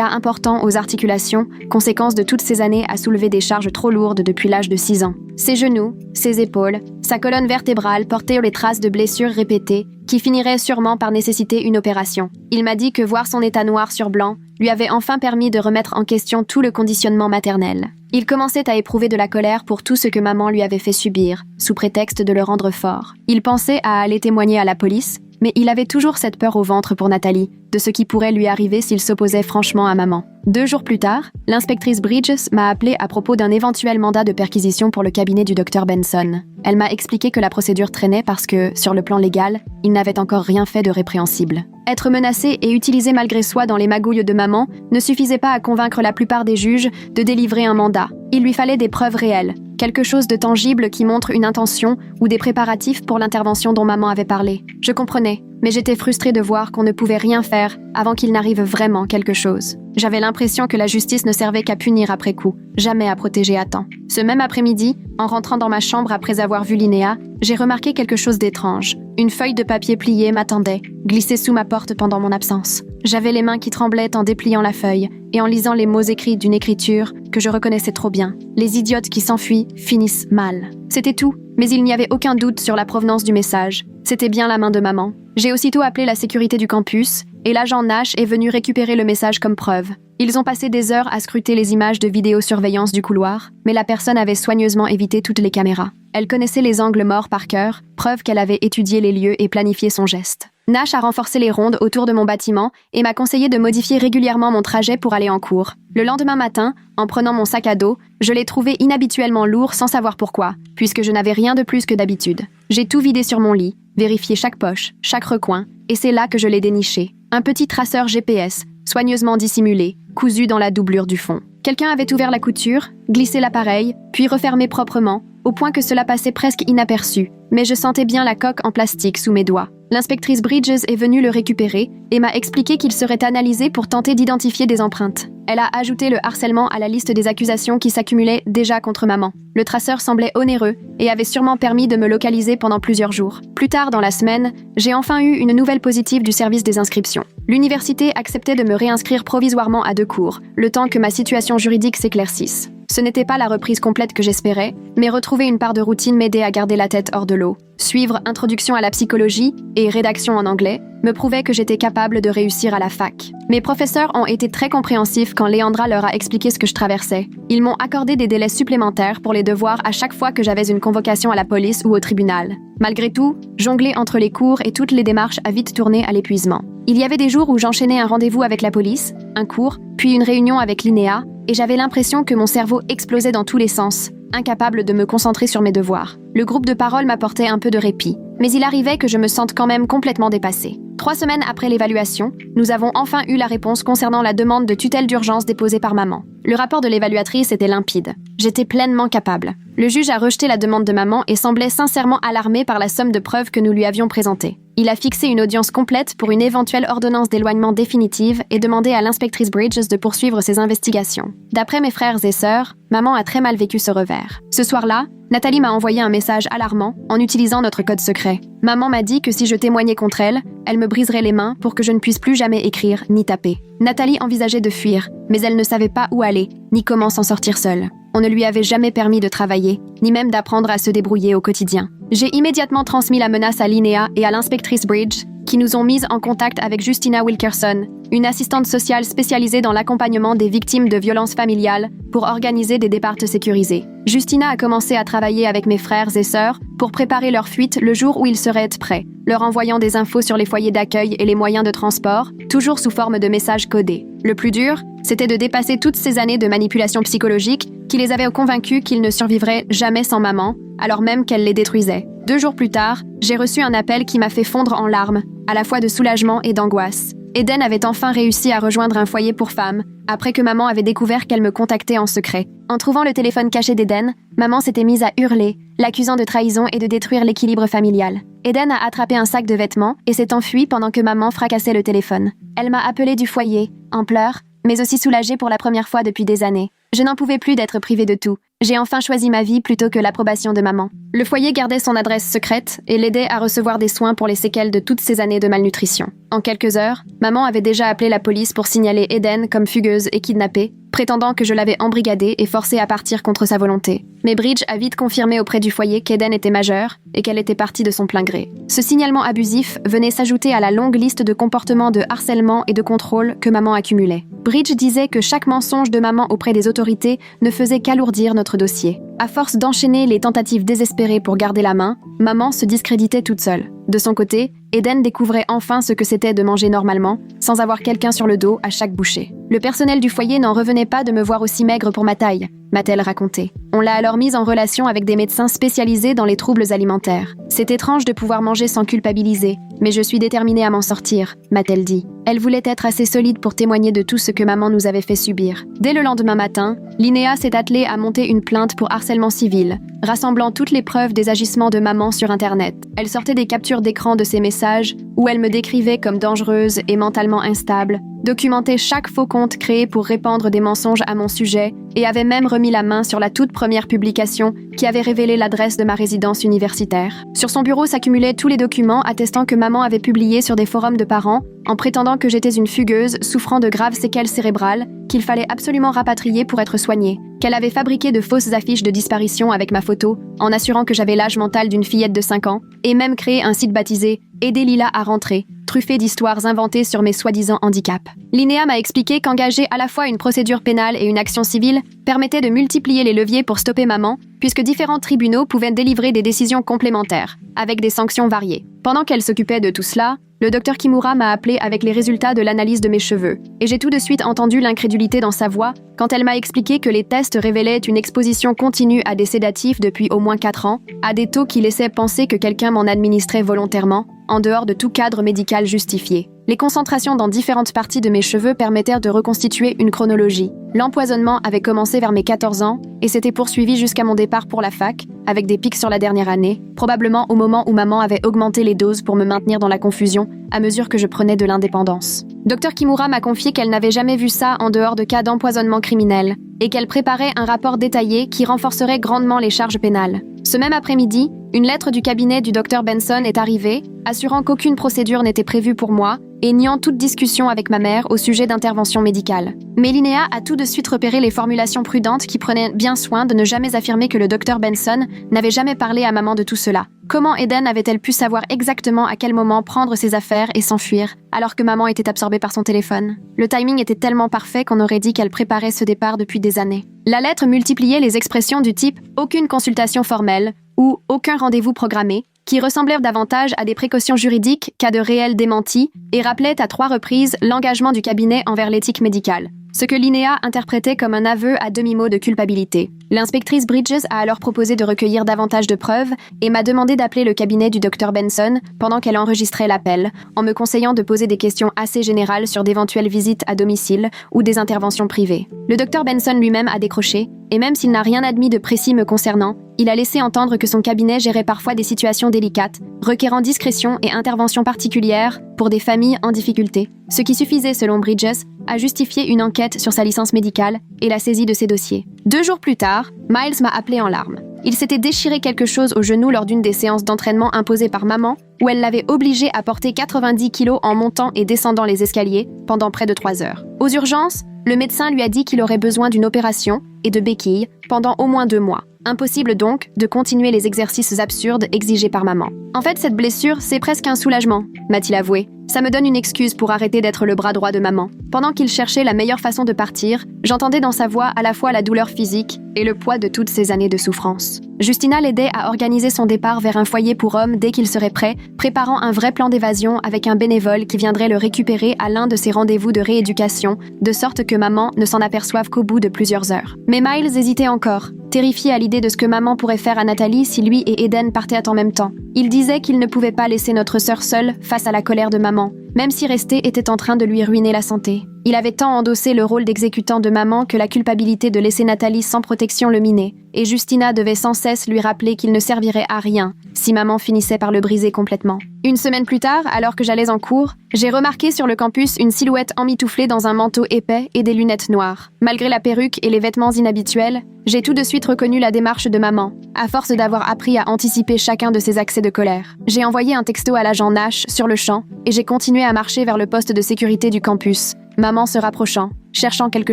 importants aux articulations, conséquence de toutes ces années à soulever des charges trop lourdes depuis l'âge de 6 ans. Ses genoux, ses épaules, sa colonne vertébrale portaient les traces de blessures répétées qui finiraient sûrement par nécessiter une opération. Il m'a dit que voir son état noir sur blanc lui avait enfin permis de remettre en question tout le conditionnement maternel. Il commençait à éprouver de la colère pour tout ce que maman lui avait fait subir, sous prétexte de le rendre fort. Il pensait à aller témoigner à la police, mais il avait toujours cette peur au ventre pour Nathalie, de ce qui pourrait lui arriver s'il s'opposait franchement à maman. 2 jours plus tard, l'inspectrice Bridges m'a appelé à propos d'un éventuel mandat de perquisition pour le cabinet du Dr Benson. Elle m'a expliqué que la procédure traînait parce que, sur le plan légal, il n'avait encore rien fait de répréhensible. Être menacé et utilisé malgré soi dans les magouilles de maman ne suffisait pas à convaincre la plupart des juges de délivrer un mandat. Il lui fallait des preuves réelles, quelque chose de tangible qui montre une intention ou des préparatifs pour l'intervention dont maman avait parlé. Je comprenais, mais j'étais frustrée de voir qu'on ne pouvait rien faire avant qu'il n'arrive vraiment quelque chose. J'avais l'impression que la justice ne servait qu'à punir après coup, jamais à protéger à temps. Ce même après-midi, en rentrant dans ma chambre après avoir vu Linnea, j'ai remarqué quelque chose d'étrange. Une feuille de papier pliée m'attendait, glissée sous ma porte pendant mon absence. J'avais les mains qui tremblaient en dépliant la feuille et en lisant les mots écrits d'une écriture que je reconnaissais trop bien. Les idiotes qui s'enfuient finissent mal. C'était tout, mais il n'y avait aucun doute sur la provenance du message. C'était bien la main de maman. J'ai aussitôt appelé la sécurité du campus et l'agent Nash est venu récupérer le message comme preuve. Ils ont passé des heures à scruter les images de vidéosurveillance du couloir, mais la personne avait soigneusement évité toutes les caméras. Elle connaissait les angles morts par cœur, preuve qu'elle avait étudié les lieux et planifié son geste. Nash a renforcé les rondes autour de mon bâtiment et m'a conseillé de modifier régulièrement mon trajet pour aller en cours. Le lendemain matin, en prenant mon sac à dos, je l'ai trouvé inhabituellement lourd sans savoir pourquoi, puisque je n'avais rien de plus que d'habitude. J'ai tout vidé sur mon lit, vérifié chaque poche, chaque recoin, et c'est là que je l'ai déniché. Un petit traceur GPS, soigneusement dissimulé, cousu dans la doublure du fond. Quelqu'un avait ouvert la couture, glissé l'appareil, puis refermé proprement, au point que cela passait presque inaperçu, mais je sentais bien la coque en plastique sous mes doigts. L'inspectrice Bridges est venue le récupérer et m'a expliqué qu'il serait analysé pour tenter d'identifier des empreintes. Elle a ajouté le harcèlement à la liste des accusations qui s'accumulaient déjà contre maman. Le traceur semblait onéreux et avait sûrement permis de me localiser pendant plusieurs jours. Plus tard dans la semaine, j'ai enfin eu une nouvelle positive du service des inscriptions. L'université acceptait de me réinscrire provisoirement à 2 cours, le temps que ma situation juridique s'éclaircisse. Ce n'était pas la reprise complète que j'espérais, mais retrouver une part de routine m'aidait à garder la tête hors de l'eau. Suivre Introduction à la psychologie et Rédaction en anglais me prouvait que j'étais capable de réussir à la fac. Mes professeurs ont été très compréhensifs quand Léandra leur a expliqué ce que je traversais. Ils m'ont accordé des délais supplémentaires pour les devoirs à chaque fois que j'avais une convocation à la police ou au tribunal. Malgré tout, jongler entre les cours et toutes les démarches a vite tourné à l'épuisement. Il y avait des jours où j'enchaînais un rendez-vous avec la police, un cours, puis une réunion avec Linnea, et j'avais l'impression que mon cerveau explosait dans tous les sens, incapable de me concentrer sur mes devoirs. Le groupe de parole m'apportait un peu de répit, mais il arrivait que je me sente quand même complètement dépassée. 3 semaines après l'évaluation, nous avons enfin eu la réponse concernant la demande de tutelle d'urgence déposée par maman. Le rapport de l'évaluatrice était limpide. J'étais pleinement capable. Le juge a rejeté la demande de maman et semblait sincèrement alarmé par la somme de preuves que nous lui avions présentée. Il a fixé une audience complète pour une éventuelle ordonnance d'éloignement définitive et demandé à l'inspectrice Bridges de poursuivre ses investigations. D'après mes frères et sœurs, maman a très mal vécu ce revers. Ce soir-là, Nathalie m'a envoyé un message alarmant en utilisant notre code secret. Maman m'a dit que si je témoignais contre elle, elle me briserait les mains pour que je ne puisse plus jamais écrire ni taper. Nathalie envisageait de fuir, mais elle ne savait pas où aller, ni comment s'en sortir seule. On ne lui avait jamais permis de travailler, ni même d'apprendre à se débrouiller au quotidien. J'ai immédiatement transmis la menace à Linnea et à l'inspectrice Bridge, qui nous ont mises en contact avec Justina Wilkerson, une assistante sociale spécialisée dans l'accompagnement des victimes de violences familiales pour organiser des départs sécurisés. Justina a commencé à travailler avec mes frères et sœurs pour préparer leur fuite le jour où ils seraient prêts, leur envoyant des infos sur les foyers d'accueil et les moyens de transport, toujours sous forme de messages codés. Le plus dur, c'était de dépasser toutes ces années de manipulation psychologique qui les avaient convaincus qu'ils ne survivraient jamais sans maman, alors même qu'elle les détruisait. 2 jours plus tard, j'ai reçu un appel qui m'a fait fondre en larmes, à la fois de soulagement et d'angoisse. Eden avait enfin réussi à rejoindre un foyer pour femmes, après que maman avait découvert qu'elle me contactait en secret. En trouvant le téléphone caché d'Eden, maman s'était mise à hurler, l'accusant de trahison et de détruire l'équilibre familial. Eden a attrapé un sac de vêtements et s'est enfuie pendant que maman fracassait le téléphone. Elle m'a appelée du foyer, en pleurs, mais aussi soulagée pour la première fois depuis des années. Je n'en pouvais plus d'être privée de tout. J'ai enfin choisi ma vie plutôt que l'approbation de maman. Le foyer gardait son adresse secrète et l'aidait à recevoir des soins pour les séquelles de toutes ces années de malnutrition. En quelques heures, maman avait déjà appelé la police pour signaler Eden comme fugueuse et kidnappée, prétendant que je l'avais embrigadée et forcée à partir contre sa volonté. Mais Bridge a vite confirmé auprès du foyer qu'Eden était majeure et qu'elle était partie de son plein gré. Ce signalement abusif venait s'ajouter à la longue liste de comportements de harcèlement et de contrôle que maman accumulait. Bridge disait que chaque mensonge de maman auprès des autorités ne faisait qu'alourdir notre dossier. À force d'enchaîner les tentatives désespérées pour garder la main, maman se discréditait toute seule. De son côté, Eden découvrait enfin ce que c'était de manger normalement, sans avoir quelqu'un sur le dos à chaque bouchée. Le personnel du foyer n'en revenait pas de me voir aussi maigre pour ma taille, m'a-t-elle raconté. On l'a alors mise en relation avec des médecins spécialisés dans les troubles alimentaires. C'est étrange de pouvoir manger sans culpabiliser, mais je suis déterminée à m'en sortir, m'a-t-elle dit. Elle voulait être assez solide pour témoigner de tout ce que maman nous avait fait subir. Dès le lendemain matin, Linnea s'est attelée à monter une plainte pour harcèlement civil, rassemblant toutes les preuves des agissements de maman sur Internet. Elle sortait des captures d'écran de ses messages, où elle me décrivait comme dangereuse et mentalement instable, documentait chaque faux compte créé pour répandre des mensonges à mon sujet et avait même remis la main sur la toute première publication qui avait révélé l'adresse de ma résidence universitaire. Sur son bureau s'accumulaient tous les documents attestant que maman avait publié sur des forums de parents en prétendant que j'étais une fugueuse souffrant de graves séquelles cérébrales qu'il fallait absolument rapatrier pour être soignée, qu'elle avait fabriqué de fausses affiches de disparition avec ma photo en assurant que j'avais l'âge mental d'une fillette de 5 ans et même créé un site baptisé « Aider Lila à rentrer », truffé d'histoires inventées sur mes soi-disant handicaps. Linnea m'a expliqué qu'engager à la fois une procédure pénale et une action civile permettait de multiplier les leviers pour stopper maman, puisque différents tribunaux pouvaient délivrer des décisions complémentaires, avec des sanctions variées. Pendant qu'elle s'occupait de tout cela, le docteur Kimura m'a appelé avec les résultats de l'analyse de mes cheveux, et j'ai tout de suite entendu l'incrédulité dans sa voix quand elle m'a expliqué que les tests révélaient une exposition continue à des sédatifs depuis au moins 4 ans, à des taux qui laissaient penser que quelqu'un m'en administrait volontairement, en dehors de tout cadre médical justifié. Les concentrations dans différentes parties de mes cheveux permettèrent de reconstituer une chronologie. L'empoisonnement avait commencé vers mes 14 ans et s'était poursuivi jusqu'à mon départ pour la fac, avec des pics sur la dernière année, probablement au moment où maman avait augmenté les doses pour me maintenir dans la confusion à mesure que je prenais de l'indépendance. Dr Kimura m'a confié qu'elle n'avait jamais vu ça en dehors de cas d'empoisonnement criminel et qu'elle préparait un rapport détaillé qui renforcerait grandement les charges pénales. Ce même après-midi, une lettre du cabinet du Dr Benson est arrivée, assurant qu'aucune procédure n'était prévue pour moi et niant toute discussion avec ma mère au sujet d'intervention médicale. Mais Linnea a tout de suite repéré les formulations prudentes qui prenaient bien soin de ne jamais affirmer que le Dr Benson n'avait jamais parlé à maman de tout cela. Comment Eden avait-elle pu savoir exactement à quel moment prendre ses affaires et s'enfuir, alors que maman était absorbée par son téléphone? Le timing était tellement parfait qu'on aurait dit qu'elle préparait ce départ depuis des années. La lettre multipliait les expressions du type « aucune consultation formelle » ou « aucun rendez-vous programmé », qui ressemblèrent davantage à des précautions juridiques qu'à de réels démentis, et rappelaient à 3 reprises l'engagement du cabinet envers l'éthique médicale, ce que Linnea interprétait comme un aveu à demi-mot de culpabilité. L'inspectrice Bridges a alors proposé de recueillir davantage de preuves et m'a demandé d'appeler le cabinet du Dr Benson pendant qu'elle enregistrait l'appel, en me conseillant de poser des questions assez générales sur d'éventuelles visites à domicile ou des interventions privées. Le Dr Benson lui-même a décroché, et même s'il n'a rien admis de précis me concernant, il a laissé entendre que son cabinet gérait parfois des situations délicates, requérant discrétion et intervention particulière pour des familles en difficulté, ce qui suffisait, selon Bridges, à justifier une enquête sur sa licence médicale et la saisie de ses dossiers. 2 jours plus tard, Miles m'a appelé en larmes. Il s'était déchiré quelque chose au genou lors d'une des séances d'entraînement imposées par maman, où elle l'avait obligé à porter 90 kilos en montant et descendant les escaliers pendant près de 3 heures. Aux urgences, le médecin lui a dit qu'il aurait besoin d'une opération et de béquilles pendant au moins 2 mois. Impossible donc de continuer les exercices absurdes exigés par maman. En fait, cette blessure, c'est presque un soulagement, m'a-t-il avoué. Ça me donne une excuse pour arrêter d'être le bras droit de maman. Pendant qu'il cherchait la meilleure façon de partir, j'entendais dans sa voix à la fois la douleur physique et le poids de toutes ces années de souffrance. Justina l'aidait à organiser son départ vers un foyer pour hommes dès qu'il serait prêt, préparant un vrai plan d'évasion avec un bénévole qui viendrait le récupérer à l'un de ses rendez-vous de rééducation, de sorte que maman ne s'en aperçoive qu'au bout de plusieurs heures. Mais Miles hésitait encore, terrifié à l'idée de ce que maman pourrait faire à Nathalie si lui et Eden partaient en même temps. Il disait qu'il ne pouvait pas laisser notre sœur seule face à la colère de maman, même si rester était en train de lui ruiner la santé. Il avait tant endossé le rôle d'exécutant de maman que la culpabilité de laisser Nathalie sans protection le minait, et Justina devait sans cesse lui rappeler qu'il ne servirait à rien si maman finissait par le briser complètement. Une semaine plus tard, alors que j'allais en cours, j'ai remarqué sur le campus une silhouette emmitouflée dans un manteau épais et des lunettes noires. Malgré la perruque et les vêtements inhabituels, j'ai tout de suite reconnu la démarche de maman, à force d'avoir appris à anticiper chacun de ses accès de colère. J'ai envoyé un texto à l'agent Nash sur le champ et j'ai continué à marcher vers le poste de sécurité du campus, maman se rapprochant, cherchant quelque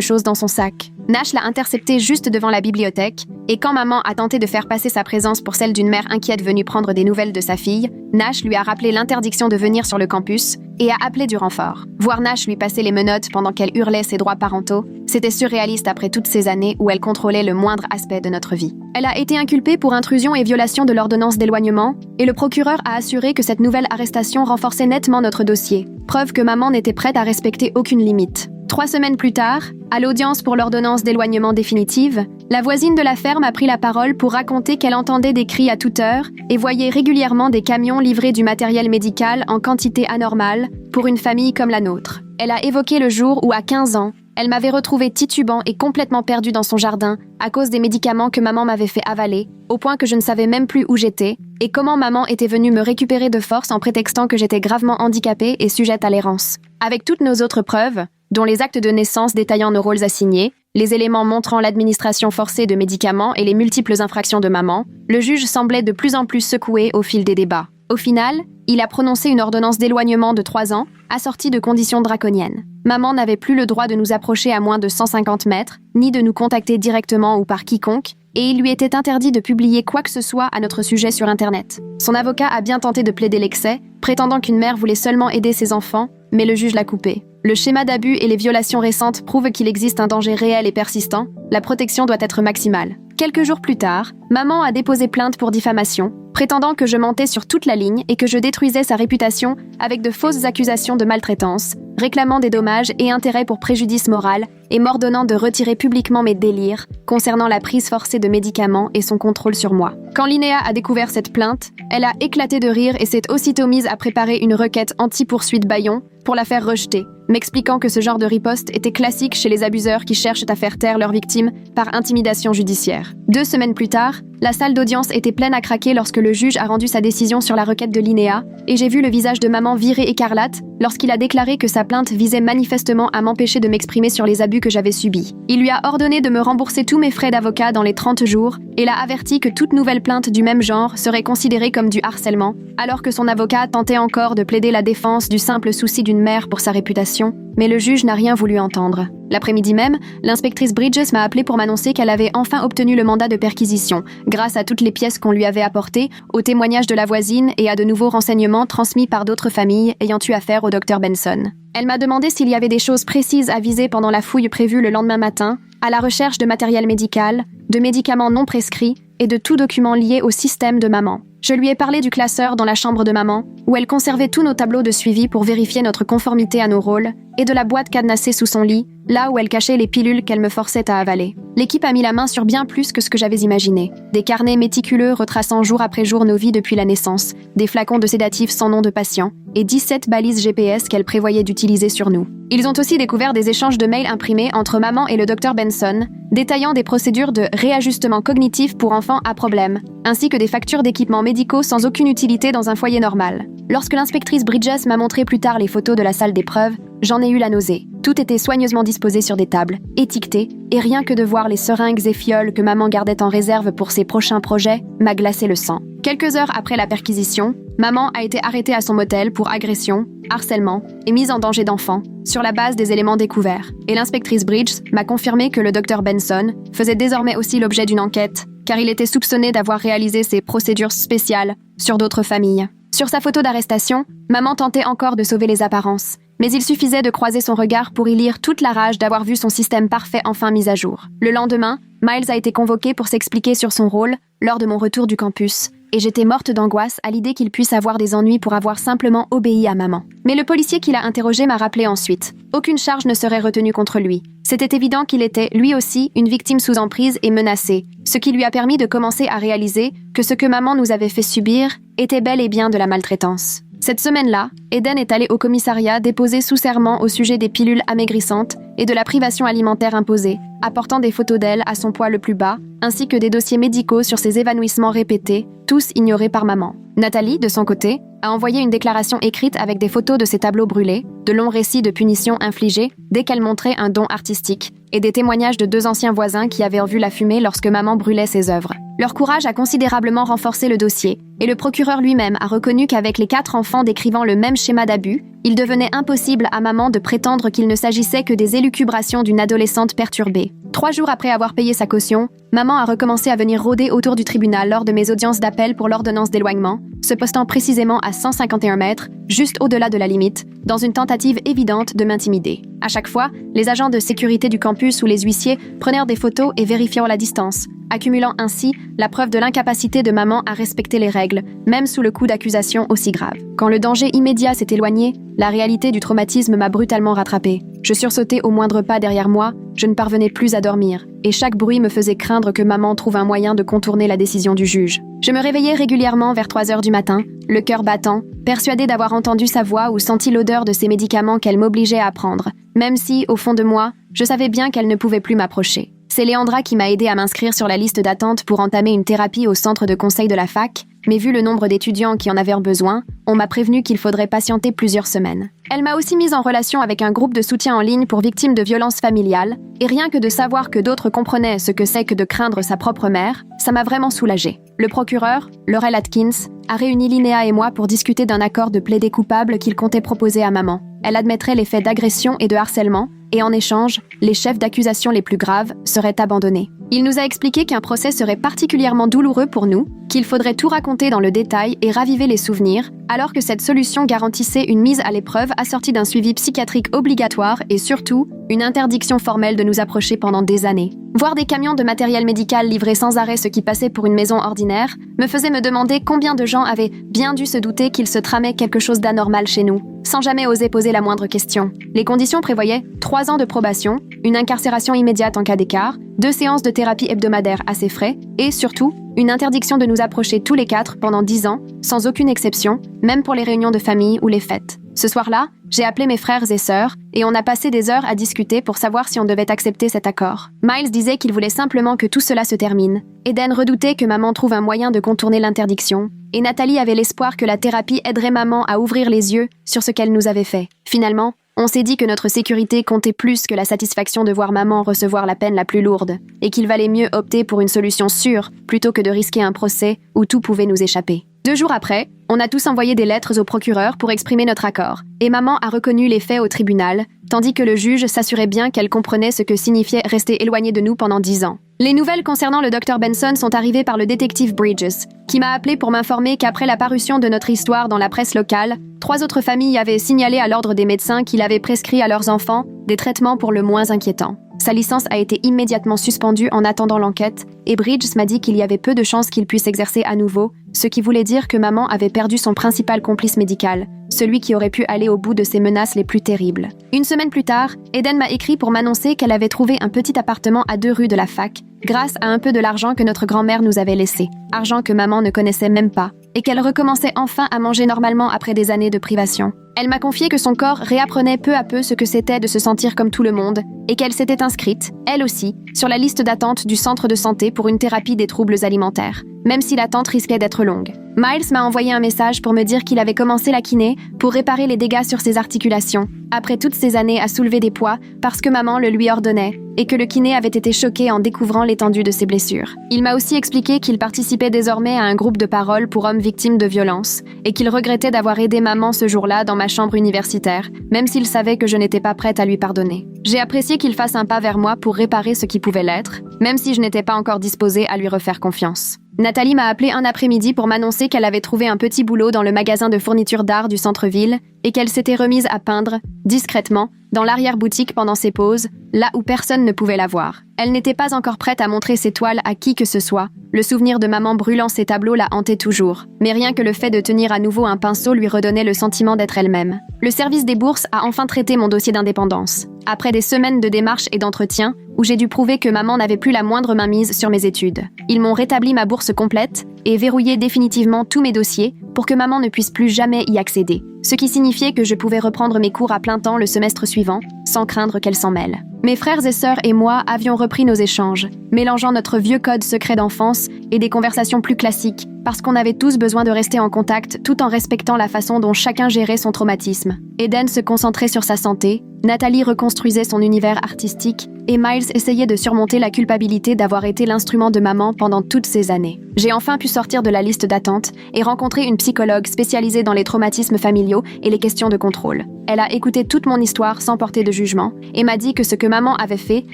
chose dans son sac. Nash l'a intercepté juste devant la bibliothèque, et quand maman a tenté de faire passer sa présence pour celle d'une mère inquiète venue prendre des nouvelles de sa fille, Nash lui a rappelé l'interdiction de venir sur le campus et a appelé du renfort. Voir Nash lui passer les menottes pendant qu'elle hurlait ses droits parentaux, c'était surréaliste après toutes ces années où elle contrôlait le moindre aspect de notre vie. Elle a été inculpée pour intrusion et violation de l'ordonnance d'éloignement, et le procureur a assuré que cette nouvelle arrestation renforçait nettement notre dossier, preuve que maman n'était prête à respecter aucune limite. 3 semaines plus tard, à l'audience pour l'ordonnance d'éloignement définitive, la voisine de la ferme a pris la parole pour raconter qu'elle entendait des cris à toute heure et voyait régulièrement des camions livrer du matériel médical en quantité anormale pour une famille comme la nôtre. Elle a évoqué le jour où, à 15 ans, elle m'avait retrouvé titubant et complètement perdu dans son jardin à cause des médicaments que maman m'avait fait avaler, au point que je ne savais même plus où j'étais, et comment maman était venue me récupérer de force en prétextant que j'étais gravement handicapée et sujette à l'errance. Avec toutes nos autres preuves, dont les actes de naissance détaillant nos rôles assignés, les éléments montrant l'administration forcée de médicaments et les multiples infractions de maman, le juge semblait de plus en plus secoué au fil des débats. Au final, il a prononcé une ordonnance d'éloignement de 3 ans, assortie de conditions draconiennes. Maman n'avait plus le droit de nous approcher à moins de 150 mètres, ni de nous contacter directement ou par quiconque, et il lui était interdit de publier quoi que ce soit à notre sujet sur Internet. Son avocat a bien tenté de plaider l'excès, prétendant qu'une mère voulait seulement aider ses enfants, mais le juge l'a coupé. Le schéma d'abus et les violations récentes prouvent qu'il existe un danger réel et persistant. La protection doit être maximale. Quelques jours plus tard, maman a déposé plainte pour diffamation, prétendant que je mentais sur toute la ligne et que je détruisais sa réputation avec de fausses accusations de maltraitance, réclamant des dommages et intérêts pour préjudice moral et m'ordonnant de retirer publiquement mes délires concernant la prise forcée de médicaments et son contrôle sur moi. Quand Linnea a découvert cette plainte, elle a éclaté de rire et s'est aussitôt mise à préparer une requête anti-poursuite bâillon pour la faire rejeter, m'expliquant que ce genre de riposte était classique chez les abuseurs qui cherchent à faire taire leurs victimes par intimidation judiciaire. 2 semaines plus tard, la salle d'audience était pleine à craquer lorsque le juge a rendu sa décision sur la requête de Linnea, et j'ai vu le visage de maman virer écarlate lorsqu'il a déclaré que sa plainte visait manifestement à m'empêcher de m'exprimer sur les abus que j'avais subis. Il lui a ordonné de me rembourser tous mes frais d'avocat dans les 30 jours et l'a averti que toute nouvelle plainte du même genre serait considérée comme du harcèlement, alors que son avocat tentait encore de plaider la défense du simple souci d'une mère pour sa réputation, mais le juge n'a rien voulu entendre. L'après-midi même, l'inspectrice Bridges m'a appelé pour m'annoncer qu'elle avait enfin obtenu le mandat de perquisition, grâce à toutes les pièces qu'on lui avait apportées, aux témoignages de la voisine et à de nouveaux renseignements transmis par d'autres familles ayant eu affaire au Dr Benson. Elle m'a demandé s'il y avait des choses précises à viser pendant la fouille prévue le lendemain matin, à la recherche de matériel médical, de médicaments non prescrits et de tout document lié au système de maman. Je lui ai parlé du classeur dans la chambre de maman, où elle conservait tous nos tableaux de suivi pour vérifier notre conformité à nos rôles, et de la boîte cadenassée sous son lit, là où elle cachait les pilules qu'elle me forçait à avaler. L'équipe a mis la main sur bien plus que ce que j'avais imaginé. Des carnets méticuleux retraçant jour après jour nos vies depuis la naissance, des flacons de sédatifs sans nom de patient, et 17 balises GPS qu'elle prévoyait d'utiliser sur nous. Ils ont aussi découvert des échanges de mails imprimés entre maman et le Dr Benson, détaillant des procédures de réajustement cognitif pour enfants à problème, ainsi que des factures d'équipements médicaux sans aucune utilité dans un foyer normal. Lorsque l'inspectrice Bridges m'a montré plus tard les photos de la salle d'épreuve, j'en ai eu la nausée. Tout était soigneusement disposé sur des tables, étiqueté, et rien que de voir les seringues et fioles que maman gardait en réserve pour ses prochains projets m'a glacé le sang. Quelques heures après la perquisition, maman a été arrêtée à son motel pour agression, harcèlement et mise en danger d'enfant, sur la base des éléments découverts. Et l'inspectrice Bridges m'a confirmé que le docteur Benson faisait désormais aussi l'objet d'une enquête, car il était soupçonné d'avoir réalisé ces procédures spéciales sur d'autres familles. Sur sa photo d'arrestation, maman tentait encore de sauver les apparences, mais il suffisait de croiser son regard pour y lire toute la rage d'avoir vu son système parfait enfin mis à jour. Le lendemain, Miles a été convoqué pour s'expliquer sur son rôle lors de mon retour du campus, et j'étais morte d'angoisse à l'idée qu'il puisse avoir des ennuis pour avoir simplement obéi à maman. Mais le policier qui l'a interrogé m'a rappelé ensuite. Aucune charge ne serait retenue contre lui. C'était évident qu'il était, lui aussi, une victime sous emprise et menacée, ce qui lui a permis de commencer à réaliser que ce que maman nous avait fait subir était bel et bien de la maltraitance. Cette semaine-là, Eden est allée au commissariat déposer sous serment au sujet des pilules amaigrissantes et de la privation alimentaire imposée, apportant des photos d'elle à son poids le plus bas, ainsi que des dossiers médicaux sur ses évanouissements répétés, tous ignorés par maman. Nathalie, de son côté, a envoyé une déclaration écrite avec des photos de ses tableaux brûlés, de longs récits de punitions infligées dès qu'elle montrait un don artistique, et des témoignages de 2 anciens voisins qui avaient vu la fumée lorsque maman brûlait ses œuvres. Leur courage a considérablement renforcé le dossier, et le procureur lui-même a reconnu qu'avec les 4 enfants décrivant le même schéma d'abus, il devenait impossible à maman de prétendre qu'il ne s'agissait que des élucubrations d'une adolescente perturbée. 3 jours après avoir payé sa caution, maman a recommencé à venir rôder autour du tribunal lors de mes audiences d'appel pour l'ordonnance d'éloignement, se postant précisément à 151 mètres, juste au-delà de la limite, dans une tentative évidente de m'intimider. À chaque fois, les agents de sécurité du campus ou les huissiers prenaient des photos et vérifiant la distance, accumulant ainsi la preuve de l'incapacité de maman à respecter les règles, même sous le coup d'accusations aussi graves. Quand le danger immédiat s'est éloigné, la réalité du traumatisme m'a brutalement rattrapée. Je sursautais au moindre pas derrière moi, je ne parvenais plus à dormir, et chaque bruit me faisait craindre que maman trouve un moyen de contourner la décision du juge. Je me réveillais régulièrement vers 3 heures du matin, le cœur battant, persuadée d'avoir entendu sa voix ou senti l'odeur de ces médicaments qu'elle m'obligeait à prendre, même si, au fond de moi, je savais bien qu'elle ne pouvait plus m'approcher. C'est Léandra qui m'a aidé à m'inscrire sur la liste d'attente pour entamer une thérapie au centre de conseil de la fac, mais vu le nombre d'étudiants qui en avaient besoin, on m'a prévenu qu'il faudrait patienter plusieurs semaines. Elle m'a aussi mise en relation avec un groupe de soutien en ligne pour victimes de violences familiales, et rien que de savoir que d'autres comprenaient ce que c'est que de craindre sa propre mère, ça m'a vraiment soulagée. Le procureur, Laurel Atkins, a réuni Linnea et moi pour discuter d'un accord de plaidé coupable qu'il comptait proposer à maman. Elle admettrait les faits d'agression et de harcèlement, et en échange, les chefs d'accusation les plus graves seraient abandonnés. Il nous a expliqué qu'un procès serait particulièrement douloureux pour nous, qu'il faudrait tout raconter dans le détail et raviver les souvenirs, alors que cette solution garantissait une mise à l'épreuve assortie d'un suivi psychiatrique obligatoire et surtout, une interdiction formelle de nous approcher pendant des années. Voir des camions de matériel médical livrer sans arrêt ce qui passait pour une maison ordinaire me faisait me demander combien de gens avaient bien dû se douter qu'il se tramait quelque chose d'anormal chez nous, sans jamais oser poser la moindre question. Les conditions prévoyaient 3 ans de probation, une incarcération immédiate en cas d'écart, 2 séances de thérapie hebdomadaires à ses frais, et surtout, une interdiction de nous approcher tous les 4 pendant 10 ans, sans aucune exception, même pour les réunions de famille ou les fêtes. Ce soir-là, j'ai appelé mes frères et sœurs, et on a passé des heures à discuter pour savoir si on devait accepter cet accord. Miles disait qu'il voulait simplement que tout cela se termine. Eden redoutait que maman trouve un moyen de contourner l'interdiction, et Nathalie avait l'espoir que la thérapie aiderait maman à ouvrir les yeux sur ce qu'elle nous avait fait. Finalement, on s'est dit que notre sécurité comptait plus que la satisfaction de voir maman recevoir la peine la plus lourde, et qu'il valait mieux opter pour une solution sûre plutôt que de risquer un procès où tout pouvait nous échapper. 2 jours après, on a tous envoyé des lettres au procureur pour exprimer notre accord, et maman a reconnu les faits au tribunal, tandis que le juge s'assurait bien qu'elle comprenait ce que signifiait rester éloignée de nous pendant 10 ans. Les nouvelles concernant le Dr Benson sont arrivées par le détective Bridges, qui m'a appelé pour m'informer qu'après la parution de notre histoire dans la presse locale, 3 autres familles avaient signalé à l'ordre des médecins qu'il avait prescrit à leurs enfants des traitements pour le moins inquiétants. Sa licence a été immédiatement suspendue en attendant l'enquête, et Bridges m'a dit qu'il y avait peu de chances qu'il puisse exercer à nouveau, ce qui voulait dire que maman avait perdu son principal complice médical, celui qui aurait pu aller au bout de ses menaces les plus terribles. Une semaine plus tard, Eden m'a écrit pour m'annoncer qu'elle avait trouvé un petit appartement à 2 rues de la fac, grâce à un peu de l'argent que notre grand-mère nous avait laissé, argent que maman ne connaissait même pas, et qu'elle recommençait enfin à manger normalement après des années de privation. Elle m'a confié que son corps réapprenait peu à peu ce que c'était de se sentir comme tout le monde et qu'elle s'était inscrite, elle aussi, sur la liste d'attente du centre de santé pour une thérapie des troubles alimentaires, même si l'attente risquait d'être longue. Miles m'a envoyé un message pour me dire qu'il avait commencé la kiné pour réparer les dégâts sur ses articulations, après toutes ces années à soulever des poids parce que maman le lui ordonnait et que le kiné avait été choqué en découvrant l'étendue de ses blessures. Il m'a aussi expliqué qu'il participait désormais à un groupe de parole pour hommes victimes de violences et qu'il regrettait d'avoir aidé maman ce jour-là dans ma chambre universitaire, même s'il savait que je n'étais pas prête à lui pardonner. J'ai apprécié qu'il fasse un pas vers moi pour réparer ce qui pouvait l'être, même si je n'étais pas encore disposée à lui refaire confiance. Nathalie m'a appelé un après-midi pour m'annoncer qu'elle avait trouvé un petit boulot dans le magasin de fournitures d'art du centre-ville et qu'elle s'était remise à peindre, discrètement, dans l'arrière-boutique pendant ses pauses, là où personne ne pouvait la voir. Elle n'était pas encore prête à montrer ses toiles à qui que ce soit. Le souvenir de maman brûlant ses tableaux la hantait toujours. Mais rien que le fait de tenir à nouveau un pinceau lui redonnait le sentiment d'être elle-même. Le service des bourses a enfin traité mon dossier d'indépendance. Après des semaines de démarches et d'entretiens, où j'ai dû prouver que maman n'avait plus la moindre mainmise sur mes études. Ils m'ont rétabli ma bourse complète et verrouillé définitivement tous mes dossiers pour que maman ne puisse plus jamais y accéder. Ce qui signifiait que je pouvais reprendre mes cours à plein temps le semestre suivant, sans craindre qu'elle s'en mêle. Mes frères et sœurs et moi avions repris nos échanges, mélangeant notre vieux code secret d'enfance et des conversations plus classiques, parce qu'on avait tous besoin de rester en contact tout en respectant la façon dont chacun gérait son traumatisme. Eden se concentrait sur sa santé, Nathalie reconstruisait son univers artistique et Miles essayait de surmonter la culpabilité d'avoir été l'instrument de maman pendant toutes ces années. J'ai enfin pu sortir de la liste d'attente et rencontrer une psychologue spécialisée dans les traumatismes familiaux et les questions de contrôle. Elle a écouté toute mon histoire sans porter de jugement et m'a dit que ce que maman avait fait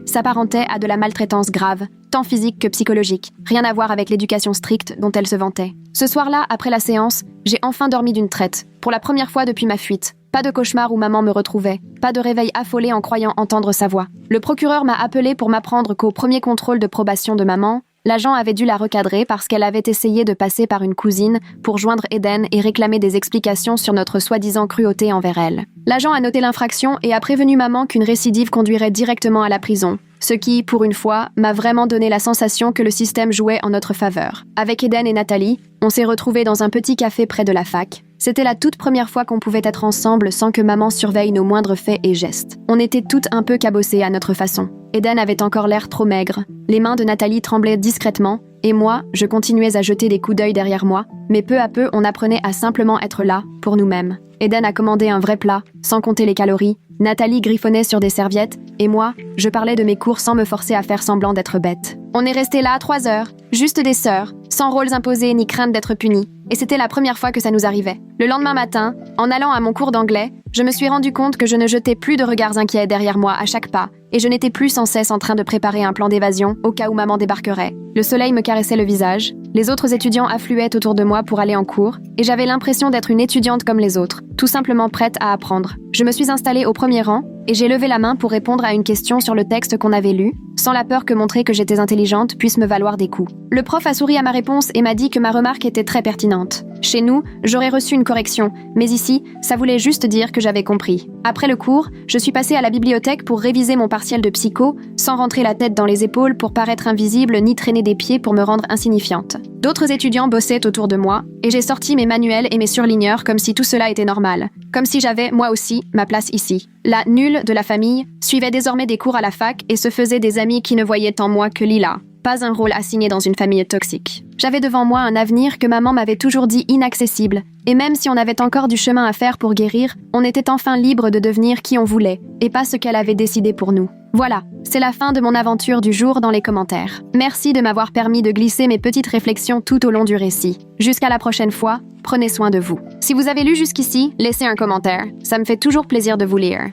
s'apparentait à de la maltraitance grave, tant physique que psychologique, rien à voir avec l'éducation stricte dont elle se vantait. Ce soir-là, après la séance, j'ai enfin dormi d'une traite, pour la première fois depuis ma fuite. Pas de cauchemar où maman me retrouvait, pas de réveil affolé en croyant entendre sa voix. Le procureur m'a appelé pour m'apprendre qu'au premier contrôle de probation de maman, l'agent avait dû la recadrer parce qu'elle avait essayé de passer par une cousine pour joindre Eden et réclamer des explications sur notre soi-disant cruauté envers elle. L'agent a noté l'infraction et a prévenu maman qu'une récidive conduirait directement à la prison, ce qui, pour une fois, m'a vraiment donné la sensation que le système jouait en notre faveur. Avec Eden et Nathalie, on s'est retrouvés dans un petit café près de la fac. C'était la toute première fois qu'on pouvait être ensemble sans que maman surveille nos moindres faits et gestes. On était toutes un peu cabossées à notre façon. Eden avait encore l'air trop maigre. Les mains de Nathalie tremblaient discrètement, et moi, je continuais à jeter des coups d'œil derrière moi, mais peu à peu, on apprenait à simplement être là, pour nous-mêmes. Eden a commandé un vrai plat, sans compter les calories. Nathalie griffonnait sur des serviettes, et moi, je parlais de mes cours sans me forcer à faire semblant d'être bête. On est resté là 3 heures, juste des sœurs, sans rôles imposés ni crainte d'être punies. Et c'était la première fois que ça nous arrivait. Le lendemain matin, en allant à mon cours d'anglais, je me suis rendu compte que je ne jetais plus de regards inquiets derrière moi à chaque pas, et je n'étais plus sans cesse en train de préparer un plan d'évasion au cas où maman débarquerait. Le soleil me caressait le visage, les autres étudiants affluaient autour de moi pour aller en cours, et j'avais l'impression d'être une étudiante comme les autres, tout simplement prête à apprendre. Je me suis installée au premier rang, et j'ai levé la main pour répondre à une question sur le texte qu'on avait lu, sans la peur que montrer que j'étais intelligente puisse me valoir des coups. Le prof a souri à ma réponse et m'a dit que ma remarque était très pertinente. Chez nous, j'aurais reçu une correction, mais ici, ça voulait juste dire que j'avais compris. Après le cours, je suis passée à la bibliothèque pour réviser mon partiel de psycho, sans rentrer la tête dans les épaules pour paraître invisible ni traîner des pieds pour me rendre insignifiante. D'autres étudiants bossaient autour de moi, et j'ai sorti mes manuels et mes surligneurs comme si tout cela était normal, comme si j'avais, moi aussi, ma place ici. La nulle de la famille suivait désormais des cours à la fac et se faisait des amis qui ne voyaient en moi que Lila. Pas un rôle assigné dans une famille toxique. J'avais devant moi un avenir que maman m'avait toujours dit inaccessible, et même si on avait encore du chemin à faire pour guérir, on était enfin libre de devenir qui on voulait, et pas ce qu'elle avait décidé pour nous. Voilà, c'est la fin de mon aventure du jour dans les commentaires. Merci de m'avoir permis de glisser mes petites réflexions tout au long du récit. Jusqu'à la prochaine fois, prenez soin de vous. Si vous avez lu jusqu'ici, laissez un commentaire, ça me fait toujours plaisir de vous lire.